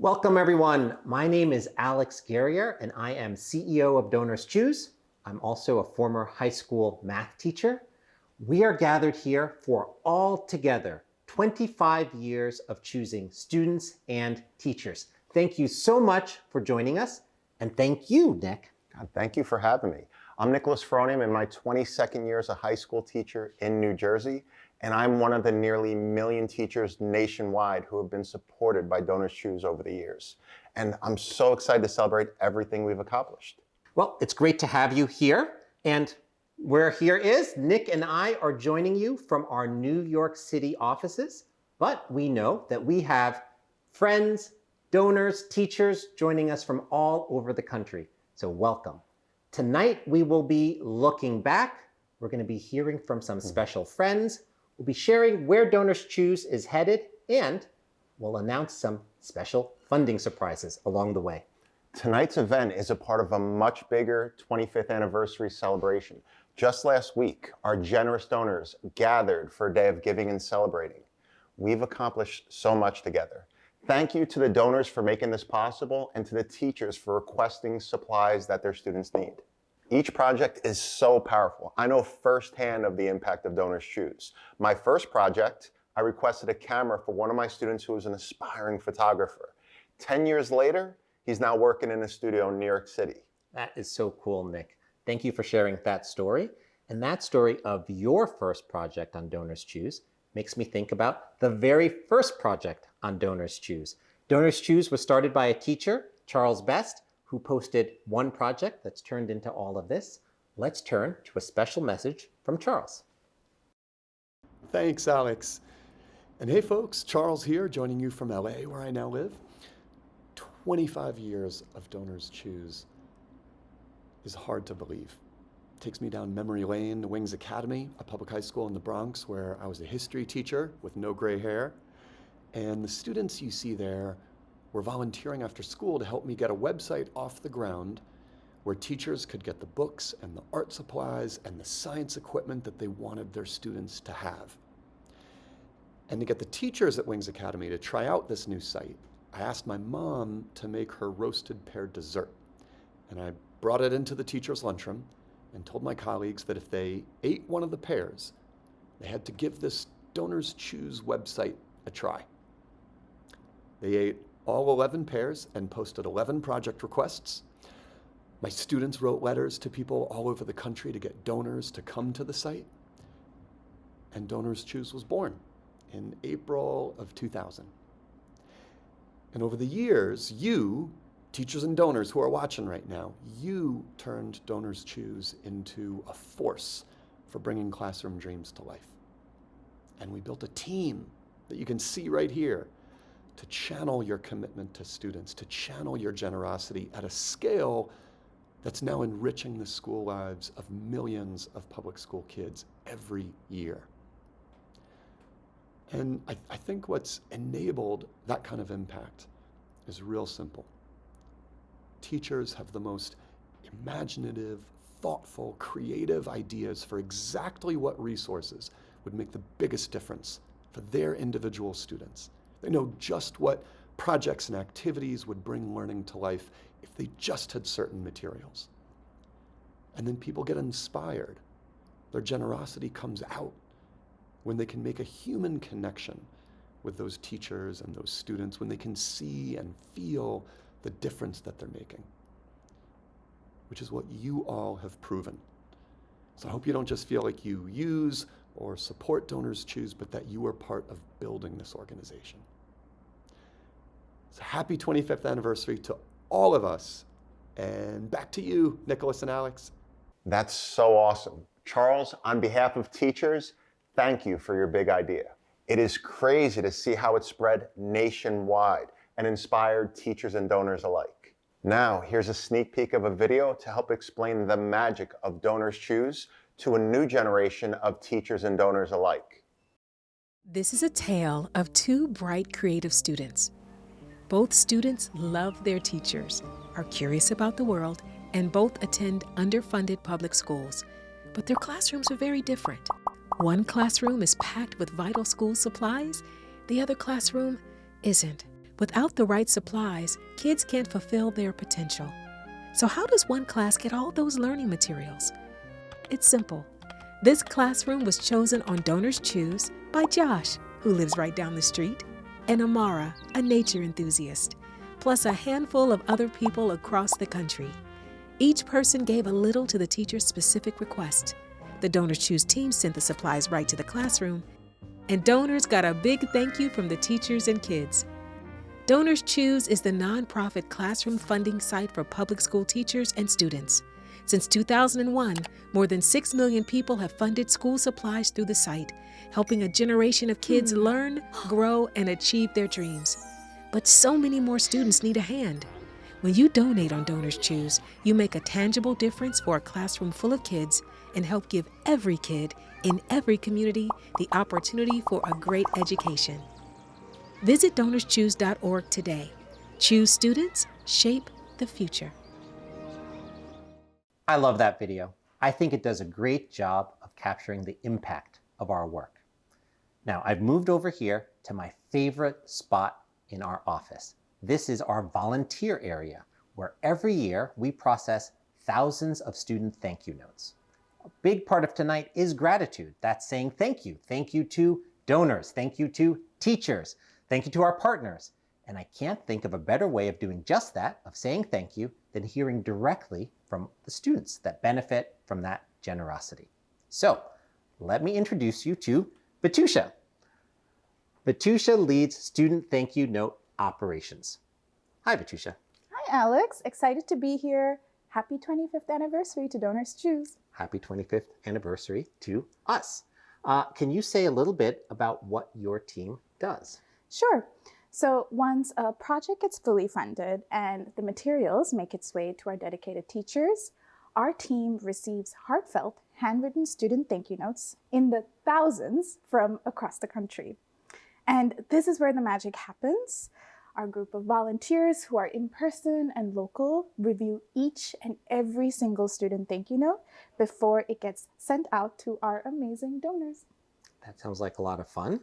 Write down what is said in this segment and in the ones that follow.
Welcome everyone. My name is Alix Guerrier and I am CEO of DonorsChoose. I'm also a former high school math teacher. We are gathered here for altogether 25 years of choosing students and teachers. Thank you so much for joining us, and thank you, Nick. Thank you for having me. I'm Nicholas Feroni. I'm in my 22nd year as a high school teacher in New Jersey, and I'm one of the nearly 1 million teachers nationwide who have been supported by DonorsChoose over the years. And I'm so excited to celebrate everything we've accomplished. Well, it's great to have you here. And where here is, Nick and I are joining you from our New York City offices, but we know that we have friends, donors, teachers joining us from all over the country. So welcome. Tonight, we will be looking back. We're going to be hearing from some special friends. We'll be sharing where DonorsChoose is headed, and we'll announce some special funding surprises along the way. Tonight's event is a part of a much bigger 25th anniversary celebration. Just last week, our generous donors gathered for a day of giving and celebrating. We've accomplished so much together. Thank you to the donors for making this possible and to the teachers for requesting supplies that their students need. Each project is so powerful. I know firsthand of the impact of DonorsChoose. My first project, I requested a camera for one of my students who was an aspiring photographer. 10 years later, he's now working in a studio in New York City. That is so cool, Nick. Thank you for sharing that story. And that story of your first project on DonorsChoose makes me think about the very first project on DonorsChoose. DonorsChoose was started by a teacher, Charles Best, who posted one project that's turned into all of this. Let's turn to a special message from Charles. Thanks, Alex. And hey folks, Charles here, joining you from LA, where I now live. 25 years of DonorsChoose is hard to believe. It takes me down memory lane to Wings Academy, a public high school in the Bronx where I was a history teacher with no gray hair. And the students you see there were volunteering after school to help me get a website off the ground where teachers could get the books and the art supplies and the science equipment that they wanted their students to have. And to get the teachers at Wings Academy to try out this new site, I asked my mom to make her roasted pear dessert. And I brought it into the teacher's lunchroom and told my colleagues that if they ate one of the pears, they had to give this DonorsChoose website a try. They ate all 11 pears and posted 11 project requests. My students wrote letters to people all over the country to get donors to come to the site. And DonorsChoose was born in April of 2000. And over the years, you, teachers and donors who are watching right now, you turned DonorsChoose into a force for bringing classroom dreams to life. And we built a team that you can see right here to channel your commitment to students, to channel your generosity at a scale that's now enriching the school lives of millions of public school kids every year. And I think what's enabled that kind of impact is real simple. Teachers have the most imaginative, thoughtful, creative ideas for exactly what resources would make the biggest difference for their individual students. They know just what projects and activities would bring learning to life if they just had certain materials. And then people get inspired. Their generosity comes out when they can make a human connection with those teachers and those students, when they can see and feel the difference that they're making, which is what you all have proven. So I hope you don't just feel like you use or support DonorsChoose, but that you are part of building this organization. So happy 25th anniversary to all of us. And back to you, Nicholas and Alex. That's so awesome. Charles, on behalf of teachers, thank you for your big idea. It is crazy to see how it spread nationwide and inspired teachers and donors alike. Now, here's a sneak peek of a video to help explain the magic of DonorsChoose to a new generation of teachers and donors alike. This is a tale of two bright, creative students. Both students love their teachers, are curious about the world, and both attend underfunded public schools. But their classrooms are very different. One classroom is packed with vital school supplies. The other classroom isn't. Without the right supplies, kids can't fulfill their potential. So how does one class get all those learning materials? It's simple. This classroom was chosen on DonorsChoose by Josh, who lives right down the street, and Amara, a nature enthusiast, plus a handful of other people across the country. Each person gave a little to the teacher's specific request. The DonorsChoose team sent the supplies right to the classroom, and donors got a big thank you from the teachers and kids. DonorsChoose is the nonprofit classroom funding site for public school teachers and students. Since 2001, more than 6 million people have funded school supplies through the site, helping a generation of kids learn, grow, and achieve their dreams. But so many more students need a hand. When you donate on DonorsChoose, you make a tangible difference for a classroom full of kids and help give every kid in every community the opportunity for a great education. Visit DonorsChoose.org today. Choose students, shape the future. I love that video. I think it does a great job of capturing the impact of our work. Now, I've moved over here to my favorite spot in our office. This is our volunteer area, where every year we process thousands of student thank you notes. A big part of tonight is gratitude. That's saying thank you. Thank you to donors. Thank you to teachers. Thank you to our partners. And I can't think of a better way of doing just that, of saying thank you, than hearing directly from the students that benefit from that generosity. So let me introduce you to Batusha. Batusha leads student thank you note operations. Hi, Batusha. Hi, Alex. Excited to be here. Happy 25th anniversary to DonorsChoose. Happy 25th anniversary to us. Can you say a little bit about what your team does? Sure. So once a project gets fully funded and the materials make its way to our dedicated teachers, our team receives heartfelt, handwritten student thank you notes in the thousands from across the country. And this is where the magic happens. Our group of volunteers who are in person and local review each and every single student thank you note before it gets sent out to our amazing donors. That sounds like a lot of fun.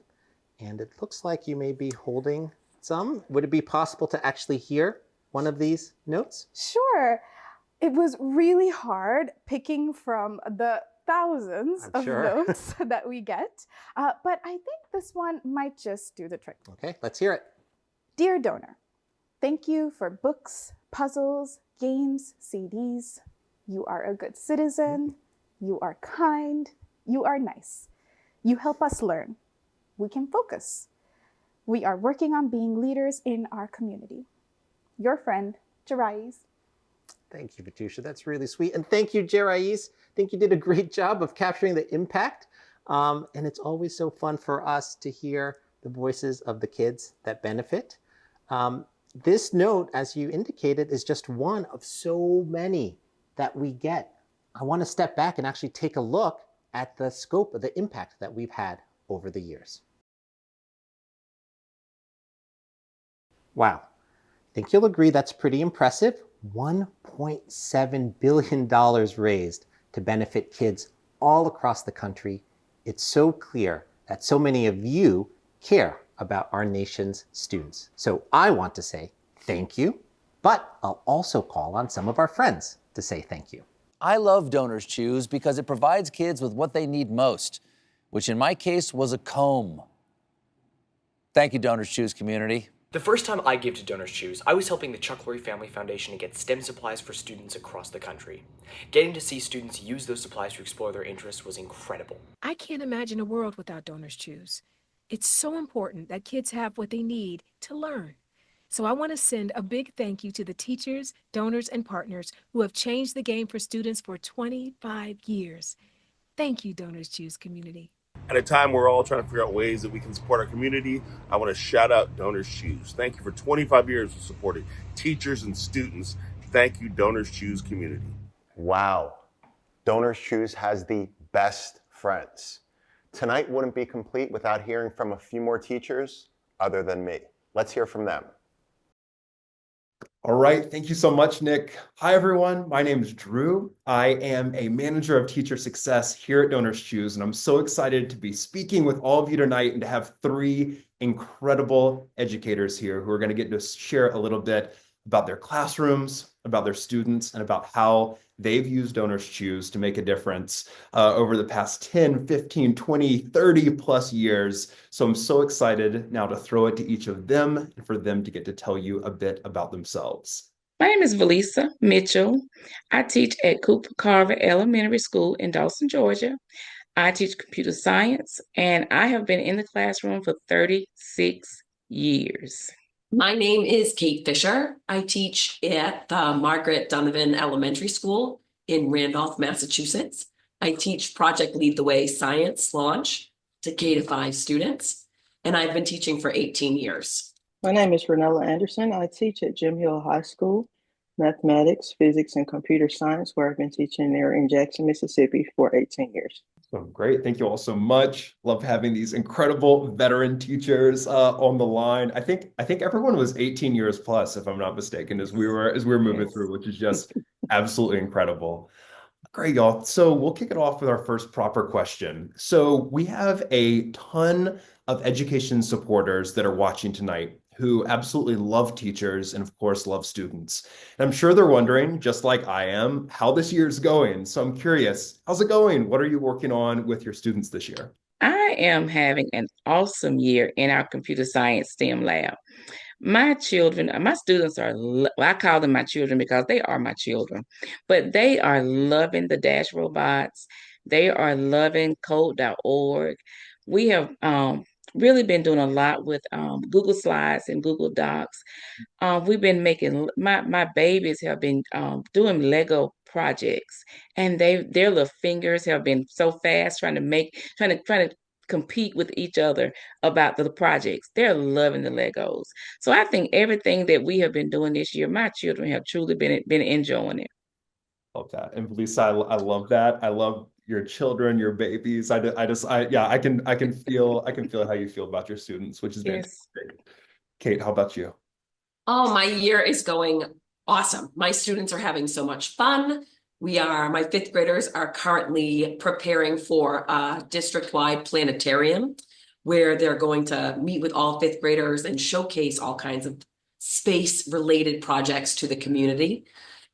And it looks like you may be holding some. Would it be possible to actually hear one of these notes? Sure. It was really hard picking from the thousands of notes that we get, but I think this one might just do the trick. Okay, let's hear it. Dear donor, thank you for books, puzzles, games, CDs. You are a good citizen. You are kind. You are nice. You help us learn. We can focus. We are working on being leaders in our community. Your friend, Jerais. Thank you, Batusha. That's really sweet. And thank you, Jerais. I think you did a great job of capturing the impact. And it's always so fun for us to hear the voices of the kids that benefit. This note, as you indicated, is just one of so many that we get. I want to step back and actually take a look at the scope of the impact that we've had over the years. Wow, I think you'll agree that's pretty impressive. $1.7 billion raised to benefit kids all across the country. It's so clear that so many of you care about our nation's students. So I want to say thank you, but I'll also call on some of our friends to say thank you. I love DonorsChoose because it provides kids with what they need most, which in my case was a comb. Thank you, DonorsChoose community. The first time I gave to DonorsChoose, I was helping the Chuck Lorre Family Foundation to get STEM supplies for students across the country. Getting to see students use those supplies to explore their interests was incredible. I can't imagine a world without DonorsChoose. It's so important that kids have what they need to learn. So I want to send a big thank you to the teachers, donors, and partners who have changed the game for students for 25 years. Thank you, DonorsChoose community. At a time we're all trying to figure out ways that we can support our community, I want to shout out DonorsChoose. Thank you for 25 years of supporting teachers and students. Thank you, DonorsChoose community. Wow. DonorsChoose has the best friends. Tonight wouldn't be complete without hearing from a few more teachers other than me. Let's hear from them. All right, thank you so much, Nick. Hi, everyone. My name is Drew. I am a manager of teacher success here at DonorsChoose, and I'm so excited to be speaking with all of you tonight and to have 3 incredible educators here who are going to get to share a little bit about their classrooms, about their students, and about how they've used DonorsChoose to make a difference over the past 10, 15, 20, 30 plus years. So I'm so excited now to throw it to each of them and for them to get to tell you a bit about themselves. My name is Valisa Mitchell. I teach at Cooper Carver Elementary School in Dawson, Georgia. I teach computer science, and I have been in the classroom for 36 years. My name is Kate Fisher. I teach at the Margaret Donovan Elementary School in Randolph, Massachusetts. I teach Project Lead the Way Science Launch to K-5 students, and I've been teaching for 18 years. My name is Renella Anderson. I teach at Jim Hill High School, mathematics, physics, and computer science, where I've been teaching there in Jackson, Mississippi for 18 years. So great. Thank you all so much. Love having these incredible veteran teachers on the line. I think everyone was 18 years plus, if I'm not mistaken, as we were moving through, which is just absolutely incredible. Great, y'all. So we'll kick it off with our first proper question. So we have a ton of education supporters that are watching tonight who absolutely love teachers and, of course, love students. And I'm sure they're wondering, just like I am, how this year's going. So I'm curious, how's it going? What are you working on with your students this year? I am having an awesome year in our computer science STEM lab. My children, my students are, I call them my children because they are my children, but they are loving the Dash robots. They are loving code.org. We have really been doing a lot with Google Slides and Google Docs. We've been making, my babies have been doing Lego projects, and their little fingers have been so fast trying to compete with each other about the projects. They're loving the Legos. So I think everything that we have been doing this year, my children have truly been enjoying it. Love that. And Lisa, I love that. I love your children, your babies. I can feel how you feel about your students, which is fantastic. Kate, how about you? Oh, my year is going awesome. My students are having so much fun. My fifth graders are currently preparing for a district-wide planetarium where they're going to meet with all fifth graders and showcase all kinds of space-related projects to the community.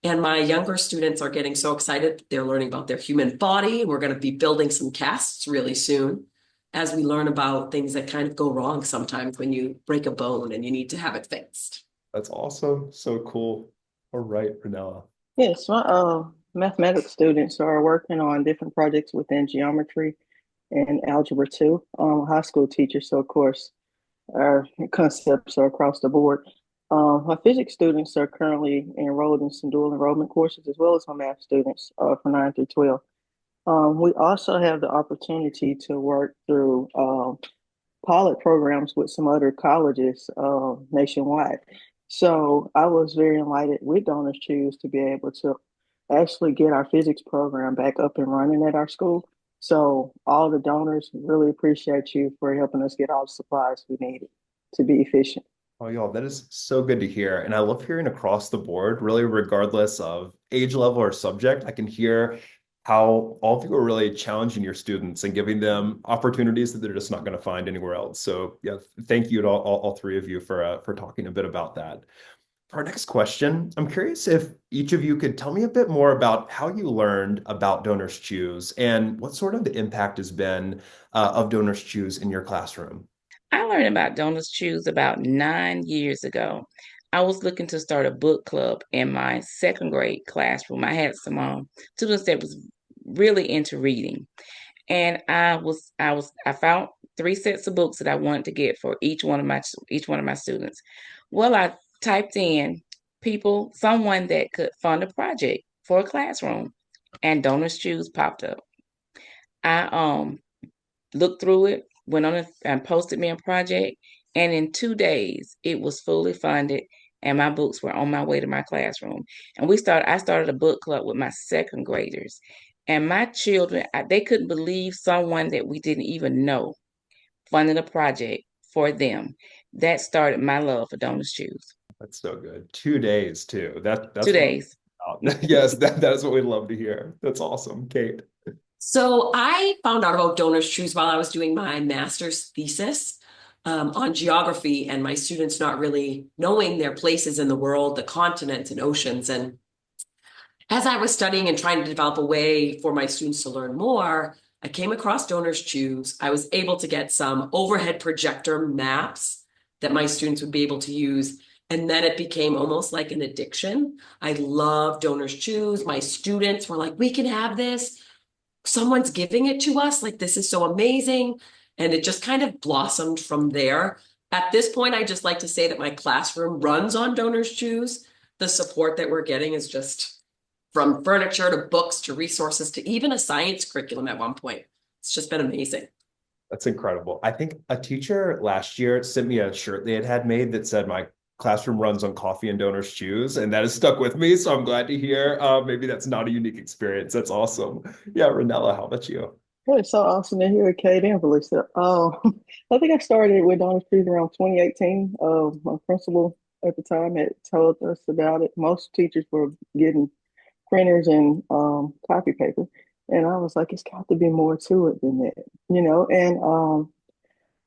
And my younger students are getting so excited. They're learning about their human body. We're going to be building some casts really soon as we learn about things that kind of go wrong sometimes when you break a bone and you need to have it fixed. That's awesome. So cool. All right, Renella. Yes, my mathematics students are working on different projects within geometry and algebra too. High school teachers, so of course, our concepts are across the board. My physics students are currently enrolled in some dual enrollment courses, as well as my math students for 9 through 12. We also have the opportunity to work through pilot programs with some other colleges nationwide. So I was very enlightened with DonorsChoose to be able to actually get our physics program back up and running at our school. So all the donors really appreciate you for helping us get all the supplies we needed to be efficient. Oh, y'all, that is so good to hear. And I love hearing across the board, really, regardless of age level or subject. I can hear how all of you are really challenging your students and giving them opportunities that they're just not going to find anywhere else. So yeah, thank you to all three of you for talking a bit about that. For our next question, I'm curious if each of you could tell me a bit more about how you learned about DonorsChoose and what sort of the impact has been of DonorsChoose in your classroom. I learned about DonorsChoose about 9 years ago. I was looking to start a book club in my second grade classroom. I had some students that was really into reading, and I found 3 sets of books that I wanted to get for each one of my students. Well, I typed in someone that could fund a project for a classroom, and DonorsChoose popped up. I looked through it, went on and posted me a project, and in 2 days it was fully funded and my books were on my way to my classroom. And I started a book club with my second graders, and my children, they couldn't believe someone that we didn't even know funded a project for them. That started my love for DonorsChoose. That's so good. 2 days too. That's 2 days. Yes, that is what we'd love to hear. That's awesome, Kate. So I found out about DonorsChoose while I was doing my master's thesis. on geography and my students not really knowing their places in the world, the continents and oceans. And as I was studying and trying to develop a way for my students to learn more, I came across DonorsChoose. I was able to get some overhead projector maps that my students would be able to use. And then it became almost like an addiction. I love DonorsChoose. My students were like, we can have this. Someone's giving it to us. Like, this is so amazing. And it just kind of blossomed from there. At this point, I just like to say that my classroom runs on DonorsChoose. The support that we're getting is just from furniture to books to resources to even a science curriculum at one point. It's just been amazing. That's incredible. I think a teacher last year sent me a shirt they had made that said, my classroom runs on coffee and DonorsChoose, and that has stuck with me. So I'm glad to hear. Maybe that's not a unique experience. That's awesome. Yeah, Renella, how about you? Well, it's so awesome to hear Kate and Felicia. I think I started with DonorsChoose around 2018. My principal at the time had told us about it. Most teachers were getting printers and copy paper. And I was like, it's got to be more to it than that, And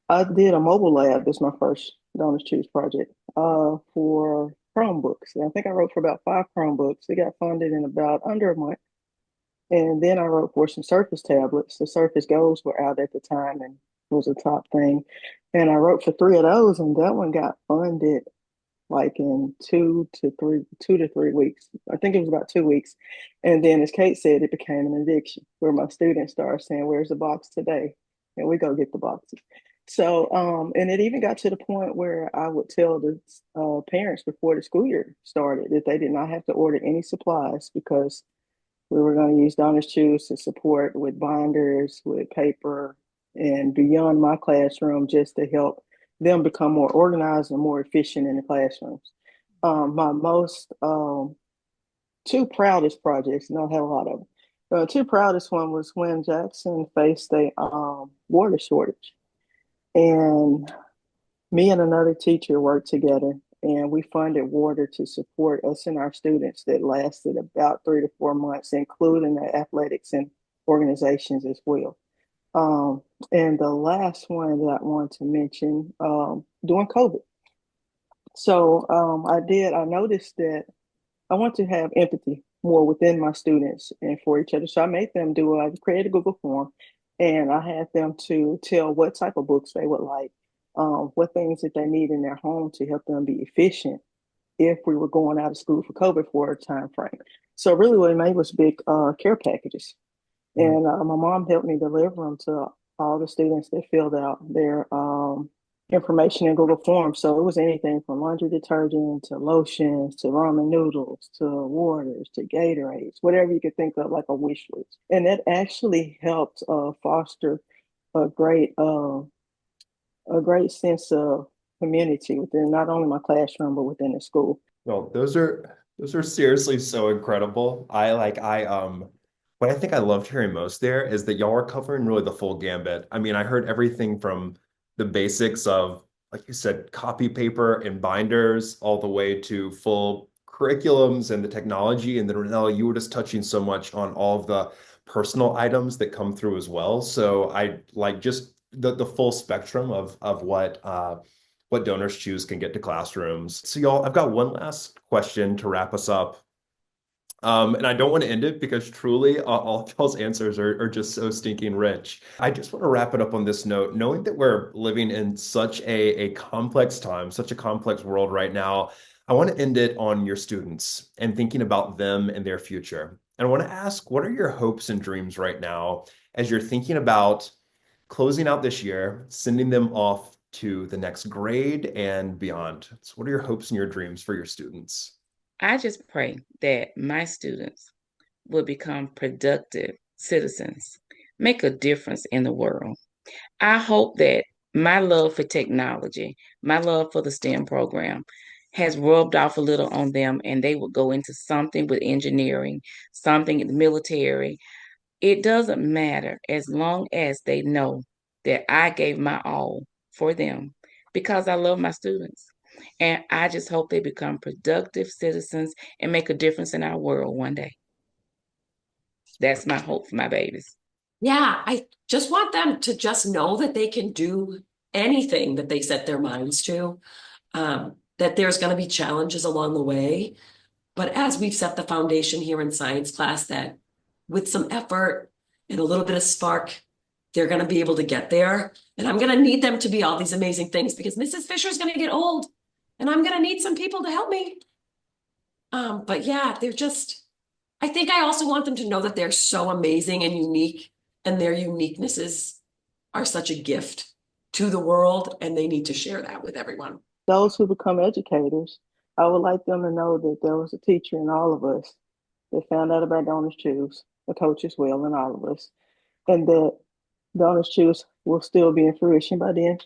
I did a mobile lab. This is my first DonorsChoose project for Chromebooks. And I think I wrote for about 5 Chromebooks. It got funded in about under a month. And then I wrote for some Surface tablets. The Surface Go's were out at the time and was a top thing. And I wrote for 3 of those, and that one got funded like in 2 to 3 weeks. I think it was about 2 weeks. And then, as Kate said, it became an addiction where my students started saying, where's the box today? And we go get the boxes. So, and it even got to the point where I would tell the parents before the school year started that they did not have to order any supplies because we were going to use DonorsChoose to support with binders, with paper, and beyond my classroom just to help them become more organized and more efficient in the classrooms. My most 2 proudest projects, and I have a lot of them. The 2 proudest one was when Jackson faced a water shortage. And me and another teacher worked together, and we funded water to support us and our students that lasted about 3 to 4 months, including the athletics and organizations as well. And the last one that I want to mention, during COVID. So I noticed that I want to have empathy more within my students and for each other. So I created a Google form, and I had them to tell what type of books they would like, what things that they need in their home to help them be efficient if we were going out of school for COVID for a time frame. So really what I made was big care packages. And my mom helped me deliver them to all the students that filled out their information in Google Forms. So it was anything from laundry detergent to lotions to ramen noodles to waters to Gatorades, whatever you could think of, like a wish list. And that actually helped foster a great sense of community within not only my classroom but within the school. Well, those are seriously so incredible. What I think I loved hearing most there is that y'all are covering really the full gambit. I mean, I heard everything from the basics of, like you said, copy paper and binders, all the way to full curriculums and the technology. And then Renella, you were just touching so much on all of the personal items that come through as well. So I like just the full spectrum of what DonorsChoose can get to classrooms. So y'all, I've got one last question to wrap us up. And I don't want to end it because truly all y'all's answers are just so stinking rich. I just want to wrap it up on this note, knowing that we're living in such a complex time, such a complex world right now. I want to end it on your students and thinking about them and their future. And I want to ask, what are your hopes and dreams right now as you're thinking about closing out this year, sending them off to the next grade and beyond? So what are your hopes and your dreams for your students? I just pray that my students will become productive citizens, make a difference in the world. I hope that my love for technology, my love for the STEM program has rubbed off a little on them, and they will go into something with engineering, something in the military. It doesn't matter as long as they know that I gave my all for them because I love my students. And I just hope they become productive citizens and make a difference in our world one day. That's my hope for my babies. Yeah, I just want them to just know that they can do anything that they set their minds to, that there's going to be challenges along the way. But as we've set the foundation here in science class, that with some effort and a little bit of spark, they're going to be able to get there. And I'm going to need them to be all these amazing things because Mrs. Fisher is going to get old and I'm going to need some people to help me. But yeah, I think I also want them to know that they're so amazing and unique, and their uniquenesses are such a gift to the world, and they need to share that with everyone. Those who become educators, I would like them to know that there was a teacher in all of us that found out about DonorsChoose, a coach as well in all of us, and that DonorsChoose will still be in fruition by then,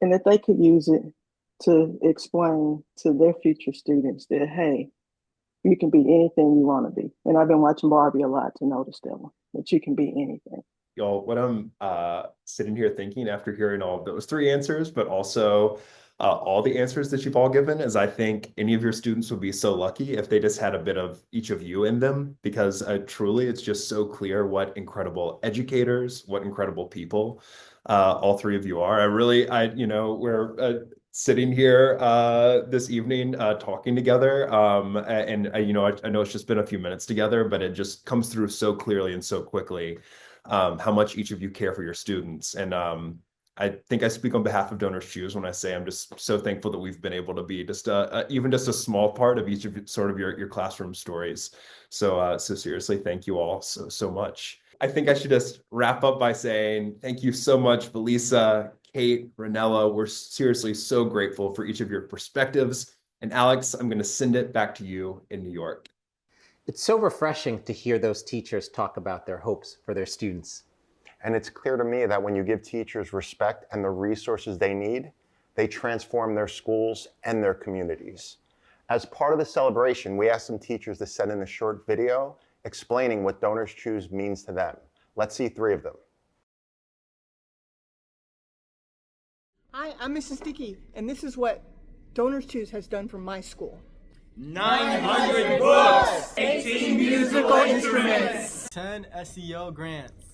and that they could use it to explain to their future students that, hey, you can be anything you want to be. And I've been watching Barbie a lot to notice that you can be anything. Y'all, what I'm sitting here thinking after hearing all of those three answers, but also all the answers that you've all given, is I think any of your students would be so lucky if they just had a bit of each of you in them, because truly it's just so clear what incredible educators, what incredible people all three of you are. We're sitting here this evening talking together, and I know it's just been a few minutes together, but it just comes through so clearly and so quickly how much each of you care for your students. And I think I speak on behalf of DonorsChoose when I say I'm just so thankful that we've been able to be just even just a small part of each of your classroom stories. So seriously, thank you all so much. I think I should just wrap up by saying thank you so much, Felisa, Kate, Ranella. We're seriously so grateful for each of your perspectives. And Alex, I'm going to send it back to you in New York. It's so refreshing to hear those teachers talk about their hopes for their students. And it's clear to me that when you give teachers respect and the resources they need, they transform their schools and their communities. As part of the celebration, we asked some teachers to send in a short video explaining what DonorsChoose means to them. Let's see 3 of them. Hi, I'm Mrs. Dickey, and this is what DonorsChoose has done for my school. 900 books, 18 musical instruments, 10 SEO grants,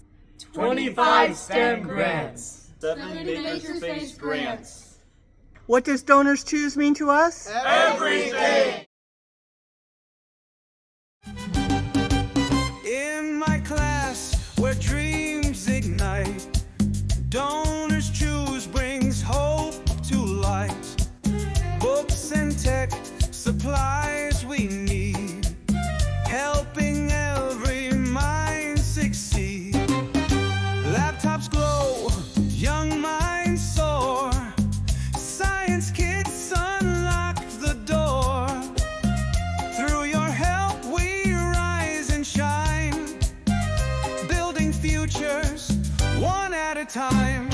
25 STEM grants, 7 makerspace grants. What does DonorsChoose mean to us? Everything! In my class, where dreams ignite, DonorsChoose brings hope to light. Books and tech, supplies we need, helping every mind succeed. Laptops glow, young minds soar, science kits unlock the door. Through your help we rise and shine, building futures one at a time.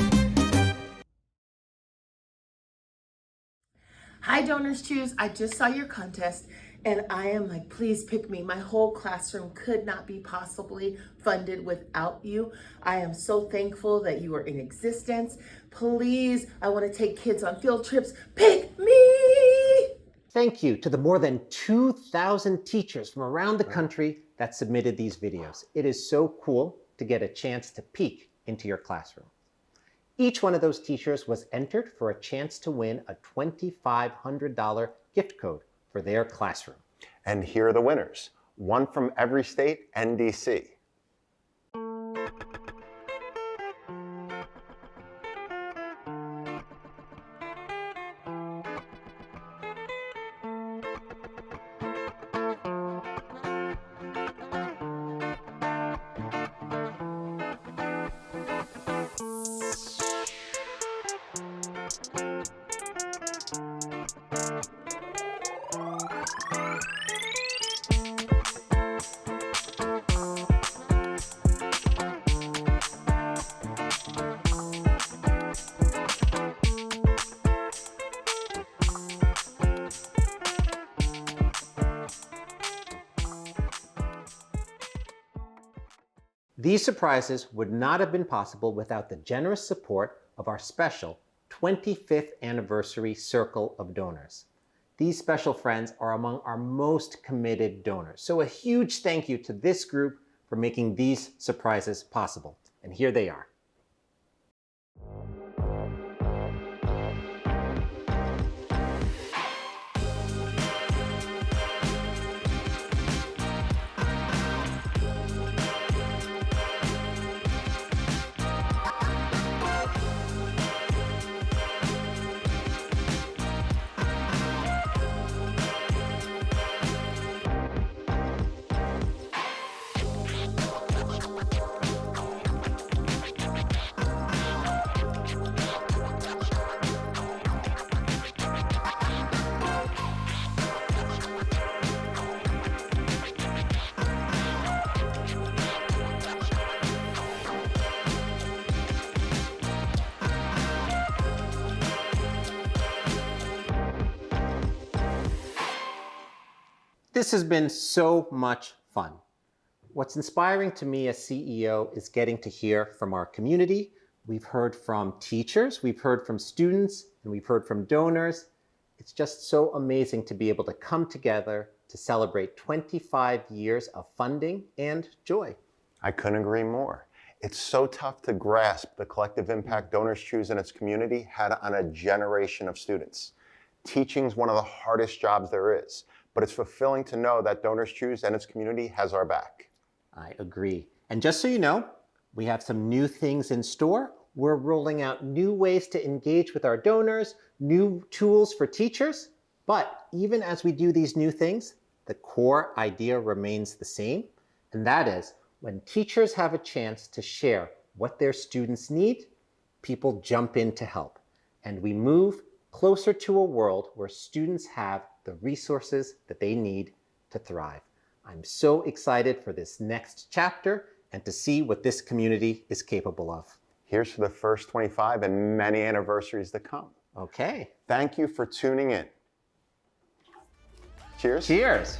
Hi DonorsChoose, I just saw your contest and I am like, please pick me. My whole classroom could not be possibly funded without you. I am so thankful that you are in existence. Please, I want to take kids on field trips. Pick me! Thank you to the more than 2,000 teachers from around the country that submitted these videos. It is so cool to get a chance to peek into your classroom. Each one of those teachers was entered for a chance to win a $2,500 gift code for their classroom. And here are the winners, one from every state and DC. These surprises would not have been possible without the generous support of our special 25th anniversary Circle of Donors. These special friends are among our most committed donors. So a huge thank you to this group for making these surprises possible. And here they are. This has been so much fun. What's inspiring to me as CEO is getting to hear from our community. We've heard from teachers, we've heard from students, and we've heard from donors. It's just so amazing to be able to come together to celebrate 25 years of funding and joy. I couldn't agree more. It's so tough to grasp the collective impact DonorsChoose and its community had on a generation of students. Teaching is one of the hardest jobs there is, but it's fulfilling to know that DonorsChoose and its community has our back. I agree. And just so you know, we have some new things in store. We're rolling out new ways to engage with our donors, new tools for teachers. But even as we do these new things, the core idea remains the same. And that is, when teachers have a chance to share what their students need, people jump in to help. And we move closer to a world where students have the resources that they need to thrive. I'm so excited for this next chapter and to see what this community is capable of. Here's to the first 25 and many anniversaries to come. Okay. Thank you for tuning in. Cheers. Cheers.